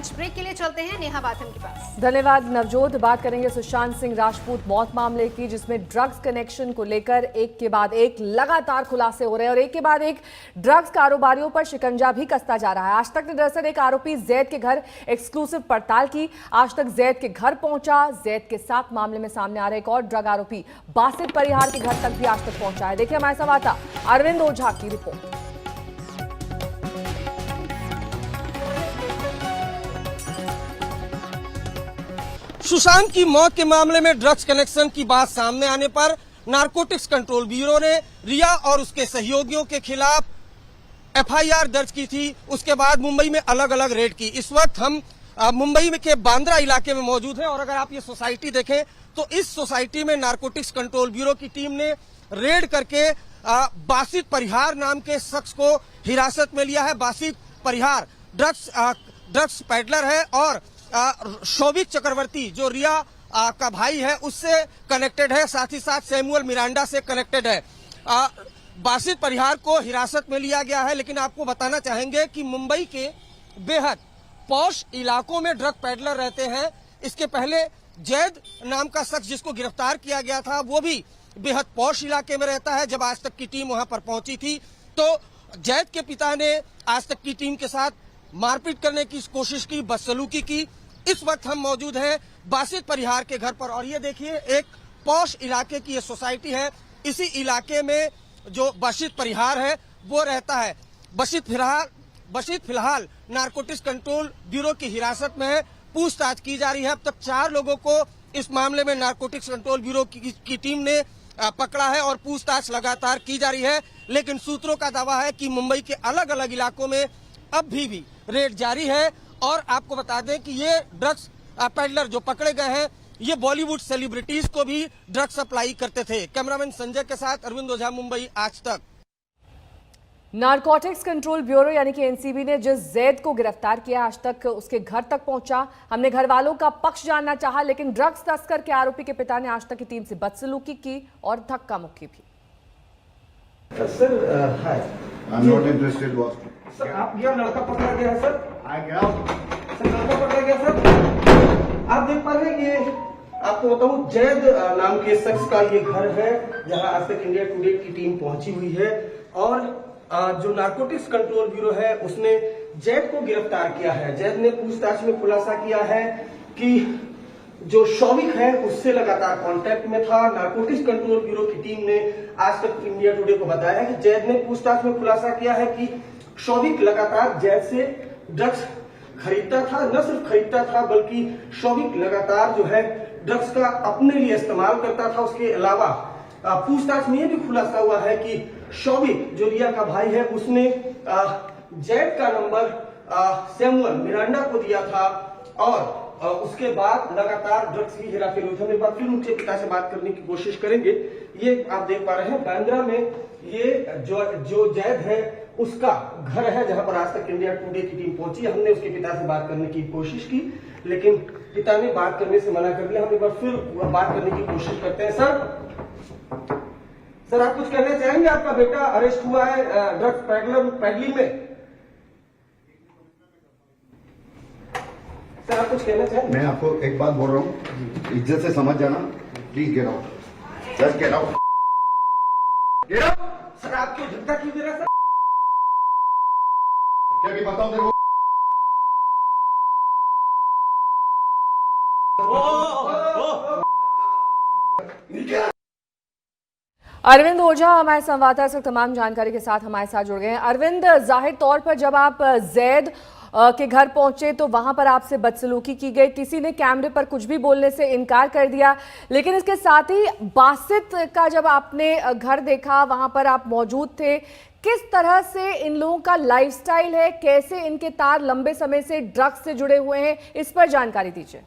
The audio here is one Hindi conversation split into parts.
लंच ब्रेक के लिए चलते हैं नेहा बाथम के पास। धन्यवाद नवजोत। बात करेंगे सुशांत सिंह राजपूत मौत मामले की, जिसमें ड्रग्स कनेक्शन को लेकर एक के बाद एक लगातार खुलासे हो रहे हैं और एक के बाद एक ड्रग्स कारोबारियों पर शिकंजा भी कसता जा रहा है। आज तक ने दरअसल एक आरोपी जैद के घर एक्सक्लूसिव पड़ताल की। आज तक जैद के घर पहुंचा। जैद के साथ मामले में सामने आ रहे एक और ड्रग आरोपी बासित परिहार के घर तक भी आज तक पहुंचा है। देखिए हमारे संवाददाता अरविंद ओझा की रिपोर्ट। सुशांत की मौत के मामले में ड्रग्स कनेक्शन की बात सामने आने पर नारकोटिक्स कंट्रोल ब्यूरो ने रिया और उसके सहयोगियों के खिलाफ एफआईआर दर्ज की थी। उसके बाद मुंबई में अलग अलग रेड की। इस वक्त हम मुंबई में के बांद्रा इलाके में मौजूद हैं और अगर आप ये सोसाइटी देखें तो इस सोसाइटी में नारकोटिक्स कंट्रोल ब्यूरो की टीम ने रेड करके बासित परिहार नाम के शख्स को हिरासत में लिया है। बासित परिहार ड्रग्स पेडलर है और शोभिक चक्रवर्ती जो रिया का भाई है उससे कनेक्टेड है, साथ ही साथ सैमुअल मिरांडा से कनेक्टेड है। बासित परिहार को हिरासत में लिया गया है, लेकिन आपको बताना चाहेंगे कि मुंबई के बेहद पॉश इलाकों में ड्रग पेडलर रहते हैं। इसके पहले जैद नाम का शख्स जिसको गिरफ्तार किया गया था वो भी बेहद पॉश इलाके में रहता है। जब आज तक की टीम वहां पर पहुंची थी तो जैद के पिता ने आज तक की टीम के साथ मारपीट करने की कोशिश की, बदसलूकी की। इस वक्त हम मौजूद हैं बासित परिहार के घर पर और ये देखिए एक पॉश इलाके की ये सोसाइटी है। इसी इलाके में जो बासित परिहार है वो रहता है। बासित फिलहाल नारकोटिक्स कंट्रोल ब्यूरो की हिरासत में है, पूछताछ की जा रही है। अब तक 4 लोगों को इस मामले में नारकोटिक्स कंट्रोल ब्यूरो की टीम ने पकड़ा है और पूछताछ लगातार की जा रही है। लेकिन सूत्रों का दावा है कि मुंबई के अलग अलग इलाकों में अब भी रेड जारी है। और आपको बता दें कि ये ड्रग्स पेडलर जो पकड़े गए हैं ये बॉलीवुड सेलिब्रिटीज को भी ड्रग्स सप्लाई करते थे। कैमरामैन संजय के साथ अरविंद ओझा, मुंबई आज तक। नारकोटिक्स कंट्रोल ब्यूरो यानी कि एनसीबी ने जिस जैद को गिरफ्तार किया आज तक उसके घर तक पहुंचा। हमने घर वालों का पक्ष जानना चाहा, लेकिन ड्रग्स तस्कर के आरोपी के पिता ने आज तक की टीम से बदसलूकी की और धक्का मुक्की भी। Sir hi, I'm not interested, boss. Sir आप यह लड़का पकड़ा गया है sir. I get out. Sir लड़का पकड़ा गया सर। आप देख पा रहे हैं ये आपको बताऊं जैद नाम के शख्स का ये घर है जहां आज तक इंडिया टुडे की टीम पहुंची हुई है और जो नारकोटिक्स कंट्रोल ब्यूरो है उसने जैद को गिरफ्तार किया है। जैद ने पूछताछ में खुलासा किया है कि जो शौविक है उससे लगातार कांटेक्ट में था। नारकोटिक्स कंट्रोल ब्यूरो की टीम ने आज तक इंडिया टुडे को बताया है कि जैद ने पूछताछ में खुलासा किया है कि शौविक लगातार जैद से ड्रग्स खरीदता था। न सिर्फ खरीदता था बल्कि शौविक लगातार जो है ड्रग्स का अपने लिए इस्तेमाल करता था। उसके अलावा पूछताछ में यह भी खुलासा हुआ है कि शौविक जो रिया का भाई है उसने जैद का नंबर सैमुअल मिरांडा को दिया था और उसके बाद लगातार ड्रग्स की हेराफेरी हुई। हम एक बार फिर उनके पिता से बात करने की कोशिश करेंगे। ये आप देख पा रहे हैं बांद्रा में ये जो जैद है उसका घर है जहां पर आज तक इंडिया टुडे की टीम पहुंची। हमने उसके पिता से बात करने की कोशिश की लेकिन पिता ने बात करने से मना कर दिया। हम एक बार फिर बात करने की कोशिश करते हैं। सर आप कुछ कहना चाहेंगे? आपका बेटा अरेस्ट हुआ है ड्रग्स पैडलिंग में। सर आप कुछ कहना चाहेंगे? मैं आपको एक बात बोल रहा हूँ, इज्जत से समझ जाना। Please get out, just get out. Get out. Sir आप क्यों धक्का क्यों दे रहे हैं सर? क्या भी बताओ तेरे को? अरविंद ओझा हमारे संवाददाता से तमाम जानकारी के साथ हमारे साथ जुड़ गए हैं। अरविंद, जाहिर तौर पर जब आप जैद के घर पहुंचे तो वहां पर आपसे बदसलूकी की गई, किसी ने कैमरे पर कुछ भी बोलने से इनकार कर दिया, लेकिन इसके साथ ही बासित का जब आपने घर देखा वहां पर आप मौजूद थे, किस तरह से इन लोगों का लाइफस्टाइल है, कैसे इनके तार लंबे समय से ड्रग्स से जुड़े हुए हैं, इस पर जानकारी दीजिए।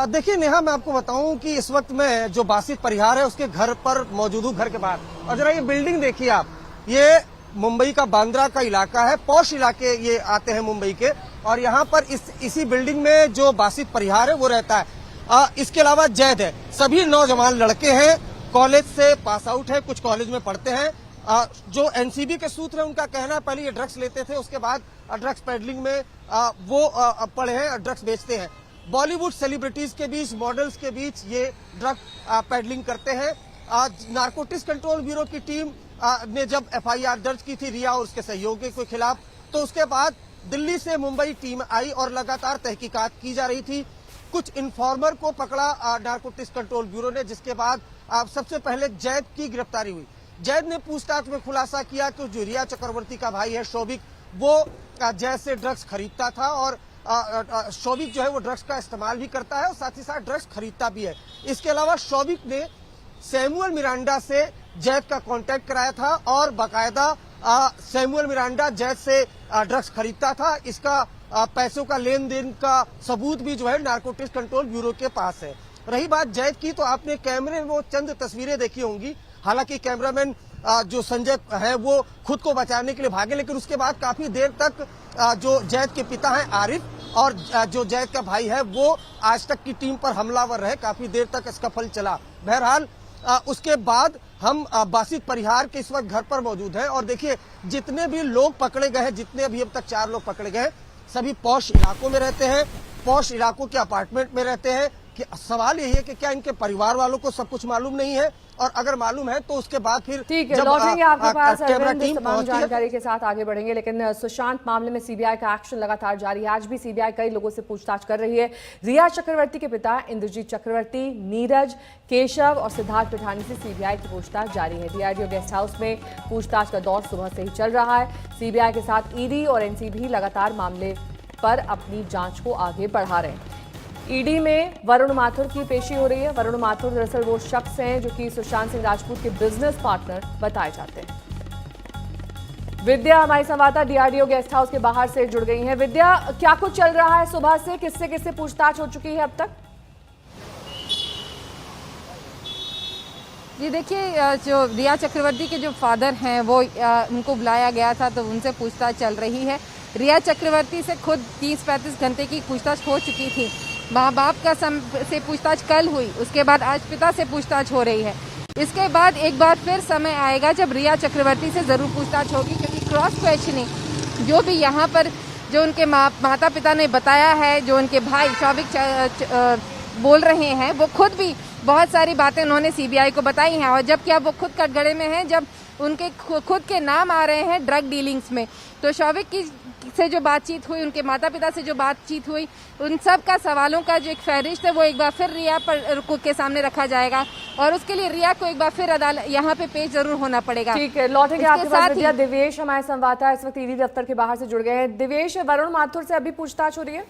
देखिए नेहा, मैं आपको बताऊं कि इस वक्त मैं जो बासित परिहार है उसके घर पर मौजूद हूं, घर के बाहर। और जरा ये बिल्डिंग देखिए आप, ये मुंबई का बांद्रा का इलाका है, पॉश इलाके ये आते हैं मुंबई के। और यहाँ पर इसी बिल्डिंग में जो बासित परिहार है वो रहता है। इसके अलावा जैद है। सभी नौजवान लड़के हैं, कॉलेज से पास आउट है, कुछ कॉलेज में पढ़ते हैं जो एनसीबी के सूत्र हैं उनका कहना है पहले ये ड्रग्स लेते थे, उसके बाद ड्रग्स पेडलिंग में वो पड़े हैं, ड्रग्स बेचते हैं। बॉलीवुड सेलिब्रिटीज के बीच, मॉडल्स के बीच ये ड्रग पेडलिंग करते हैं। नारकोटिक्स कंट्रोल ब्यूरो की टीम ने जब एफआईआर दर्ज की थी रिया और उसके सहयोगी के खिलाफ, तो उसके बाद दिल्ली से मुंबई टीम आई और लगातार तहकीकात की जा रही थी। कुछ इन्फॉर्मर को पकड़ा नारकोटिक्स कंट्रोल ब्यूरो ने, जिसके बाद सबसे पहले जैद की गिरफ्तारी हुई। जैद ने पूछताछ में खुलासा किया कि जो रिया चक्रवर्ती का भाई है शौविक, वो जैद से ड्रग्स खरीदता था और शौविक जो है वो ड्रग्स का इस्तेमाल भी करता है और साथ ही साथ ड्रग्स खरीदता भी है। इसके अलावा शौविक ने सैमुअल मिरांडा से जैद का कांटेक्ट कराया था और बाकायदा सैमुअल मिरांडा जैद से ड्रग्स खरीदता था। इसका पैसों का लेन देन का सबूत भी जो है नारकोटिक्स कंट्रोल ब्यूरो के पास है। रही बात जैद की, तो आपने कैमरे में वो चंद तस्वीरें देखी होंगी। हालांकि कैमरामैन जो संजय है वो खुद को बचाने के लिए भागे, लेकिन उसके बाद काफी देर तक जो जैद के पिता हैं आरिफ और जो जैद का भाई है वो आज तक की टीम पर हमलावर रहे। काफी देर तक इसका फल चला। बहरहाल उसके बाद हम बासित परिहार के इस वक्त घर पर मौजूद हैं और देखिए जितने भी लोग पकड़े गए हैं, जितने अभी अब तक 4 लोग पकड़े गए, सभी पॉश इलाकों में रहते हैं, पॉश इलाकों के अपार्टमेंट में रहते हैं। कि सवाल यही है कि क्या इनके परिवार वालों को सब कुछ मालूम नहीं है, और अगर मालूम है तो उसके बाद फिर ठीक है, लौटेंगे आपके पास टीम तमाम जानकारी के साथ आगे बढ़ेंगे। लेकिन सुशांत मामले में सीबीआई का एक्शन लगातार जारी है। आज भी सीबीआई कई लोगों से पूछताछ कर रही है। रिया चक्रवर्ती के पिता इंद्रजीत चक्रवर्ती, नीरज, केशव और सिद्धार्थ पिठानी से सीबीआई की पूछताछ जारी है। डीआरडीओ गेस्ट हाउस में पूछताछ का दौर सुबह से ही चल रहा है। सीबीआई के साथ ईडी और एनसीबी लगातार मामले पर अपनी जांच को आगे बढ़ा रहे हैं। ईडी में वरुण माथुर की पेशी हो रही है। वरुण माथुर दरअसल वो शख्स हैं जो कि सुशांत सिंह राजपूत के बिजनेस पार्टनर बताए जाते हैं। विद्या हमारी संवाददाता डीआरडीओ गेस्ट हाउस के बाहर से जुड़ गई हैं। विद्या, क्या कुछ चल रहा है सुबह से, किससे किससे पूछताछ हो चुकी है अब तक? जी देखिए, जो रिया चक्रवर्ती के जो फादर हैं वो उनको बुलाया गया था, तो उनसे पूछताछ चल रही है। रिया चक्रवर्ती से खुद 30-35 घंटे की पूछताछ हो चुकी थी। माँ बाप का से पूछताछ कल हुई, उसके बाद आज पिता से पूछताछ हो रही है। इसके बाद एक बार फिर समय आएगा जब रिया चक्रवर्ती से ज़रूर पूछताछ होगी, क्योंकि क्रॉस क्वेश्चनिंग जो भी यहाँ पर जो उनके माता पिता ने बताया है, जो उनके भाई शौविक बोल रहे हैं, वो खुद भी बहुत सारी बातें उन्होंने सीबीआई को बताई हैं। और जबकि अब वो खुद कटघरे में हैं, जब उनके खुद के नाम आ रहे हैं ड्रग डीलिंग्स में, तो शौविक की से जो बातचीत हुई, उनके माता पिता से जो बातचीत हुई, उन सब का सवालों का जो एक फहरिस्त है वो एक बार फिर रिया पर के सामने रखा जाएगा और उसके लिए रिया को एक बार फिर अदालत यहाँ पे पेश जरूर होना पड़ेगा। ठीक है, लौटेंगे आपके पास। विद्या, दिवेश हमारे संवाददाता इस वक्त ईडी दफ्तर के बाहर से जुड़ गए हैं। दिवेश, वरुण माथुर से अभी पूछताछ हो रही है?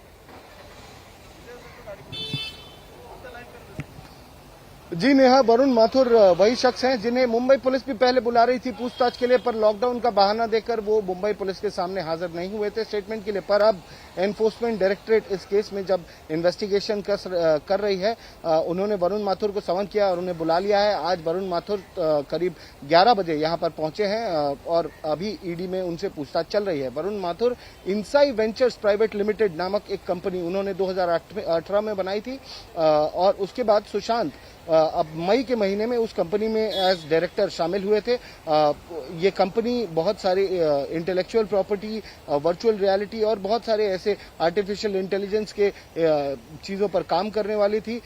जी नेहा, वरुण माथुर वही शख्स हैं जिन्हें मुंबई पुलिस भी पहले बुला रही थी पूछताछ के लिए, पर लॉकडाउन का बहाना देकर वो मुंबई पुलिस के सामने हाजिर नहीं हुए थे स्टेटमेंट के लिए। पर अब एनफोर्समेंट डायरेक्टरेट इस केस में जब इन्वेस्टिगेशन कर रही है, उन्होंने वरुण माथुर को समन किया और उन्हें बुला लिया है। आज वरुण माथुर करीब 11 बजे यहाँ पर पहुंचे हैं और अभी ईडी में उनसे पूछताछ चल रही है। वरुण माथुर इंसाई वेंचर्स प्राइवेट लिमिटेड नामक एक कंपनी उन्होंने 2018 में बनाई थी और उसके बाद सुशांत अब मई के महीने में उस कंपनी में एज डायरेक्टर शामिल हुए थे। ये कंपनी बहुत सारी इंटेलेक्चुअल प्रॉपर्टी, वर्चुअल रियलिटी और बहुत सारे ऐसे आर्टिफिशियल इंटेलिजेंस के चीज़ों पर काम करने वाली थी।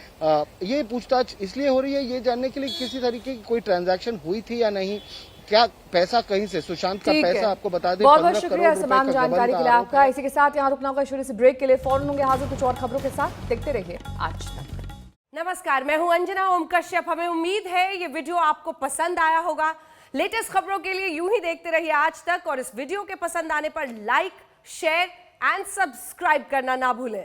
ये पूछताछ इसलिए हो रही है ये जानने के लिए किसी तरीके की कोई ट्रांजैक्शन हुई थी या नहीं, क्या पैसा कहीं से, सुशांत का पैसा आपको बता दें। बहुत बहुत शुक्रिया तमाम जानकारी के लिए आपका। इसी के साथ यहाँ रुकना होगा, शुरू से ब्रेक के लिए फौरन होंगे हाजिर कुछ और खबरों के साथ। देखते रहिए आज तक। नमस्कार, मैं हूं अंजना ओम कश्यप। हमें उम्मीद है ये वीडियो आपको पसंद आया होगा। लेटेस्ट खबरों के लिए यूं ही देखते रहिए आज तक और इस वीडियो के पसंद आने पर लाइक, शेयर एंड सब्सक्राइब करना ना भूलें।